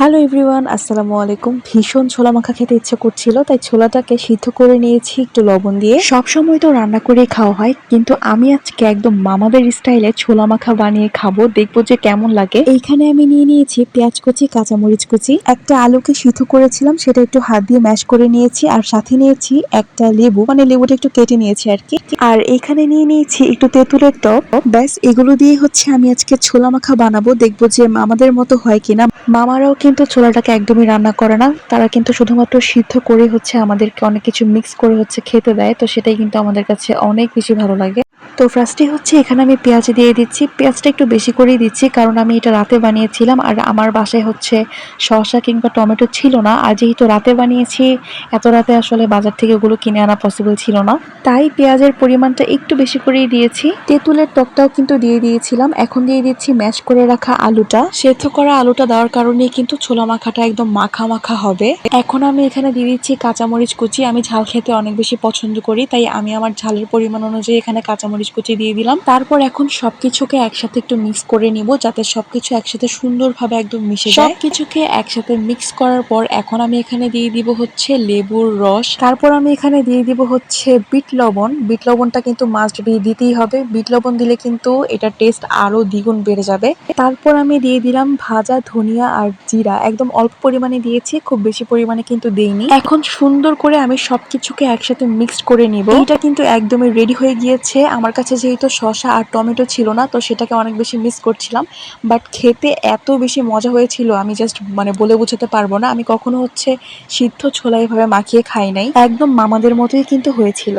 Hello everyone, আসসালামু আলাইকুম। ভীষণ ছোলা মাখা খেতে ইচ্ছে করছিল, তাই ছোলাটাকে সিদ্ধ করে নিয়েছি একটু লবণ দিয়ে। সবসময় তো রান্না করেই খাওয়া হয়, কিন্তু আমি আজকে একদম মামাদের স্টাইলে ছোলা মাখা বানিয়ে খাবো, দেখবো যে কেমন লাগে। এইখানে আমি নিয়ে নিয়েছি পেঁয়াজ কুচি, কাঁচামরিচ কুচি, একটা আলুকে সিদ্ধ করেছিলাম সেটা একটু হাত দিয়ে ম্যাশ করে নিয়েছি, আর সাথে নিয়েছি একটা লেবু, মানে লেবুটা একটু কেটে নিয়েছি আর কি। আর এখানে নিয়ে নিয়েছি একটু তেঁতুলের টক। ব্যাস এগুলো দিয়ে হচ্ছে আমি আজকে ছোলা মাখা বানাবো, দেখবো যে মামাদের মতো হয় কিনা। মামারাও কিন্তু ছোলাটাকে একদমই রান্না করে না, তারা কিন্তু শুধুমাত্র সিদ্ধ করে হচ্ছে আমাদেরকে অনেক কিছু মিক্স করে হচ্ছে খেতে দেয়, তো সেটাই কিন্তু আমাদের কাছে অনেক বেশি ভালো লাগে। তো ফার্স্টে হচ্ছে এখানে আমি পেঁয়াজ দিয়ে দিচ্ছি, পেঁয়াজটা একটু বেশি করেই দিচ্ছি কারণ আমি এটা রাতে বানিয়েছিলাম, আর আমার বাসায় হচ্ছে শসা কিংবা টমেটো ছিল না, আর যেহেতু রাতে বানিয়েছি এত রাতে আসলে বাজার থেকে ওগুলো কিনে আনা পসিবল ছিল না, তাই পেঁয়াজের পরিমাণটা একটু বেশি করেই দিয়েছি। তেঁতুলের টকটাও কিন্তু দিয়ে দিয়েছিলাম। এখন দিয়ে দিচ্ছি ম্যাশ করে রাখা আলুটা। সেদ্ধ করা আলুটা দেওয়ার কারণে কিন্তু ছোলা মাখাটা একদম মাখা মাখা হবে। এখন আমি এখানে দিয়ে দিচ্ছি কাঁচামরিচ কুচি। আমি ঝাল খেতে অনেক বেশি পছন্দ করি, তাই আমি আমার ঝালের পরিমাণ অনুযায়ী এখানে কাঁচামরিচ কুচি দিয়ে দিলাম। তারপর এখন সবকিছুকে একসাথে একটু মিক্স করে নিব, যাতে সবকিছু একসাথে সুন্দরভাবে একদম মিশে যায়। সবকিছুকে একসাথে মিক্স করার পর এখন আমি এখানে দিয়ে দিব হচ্ছে লেবুর রস। তারপর আমি এখানে দিয়ে দিব হচ্ছে বিট লবণ। বিট লবণটা কিন্তু মাস্ট বি দিতেই হবে, বিট লবণ দিলে কিন্তু এটা টেস্ট আরো দ্বিগুণ বেড়ে যাবে। তারপর আমি দিয়ে দিলাম ভাজা ধনিয়া আর জিরা, একদম অল্প পরিমাণে দিয়েছি, খুব বেশি পরিমাণে কিন্তু দেইনি। এখন সুন্দর করে আমি সবকিছুকে একসাথে মিক্সড করে নিব। এটা কিন্তু একদমই রেডি হয়ে গিয়েছে। আমার কাছে যেহেতু শসা আর টমেটো ছিল না, তো সেটাকে অনেক বেশি মিস করছিলাম, বাট খেতে এত বেশি মজা হয়েছিল আমি জাস্ট মানে বলে বোঝাতে পারবো না। আমি কখনো হচ্ছে সিদ্ধ ছোলা এভাবে মাখিয়ে খাই নাই, একদম মামাদের মতোই কিন্তু হয়েছিল।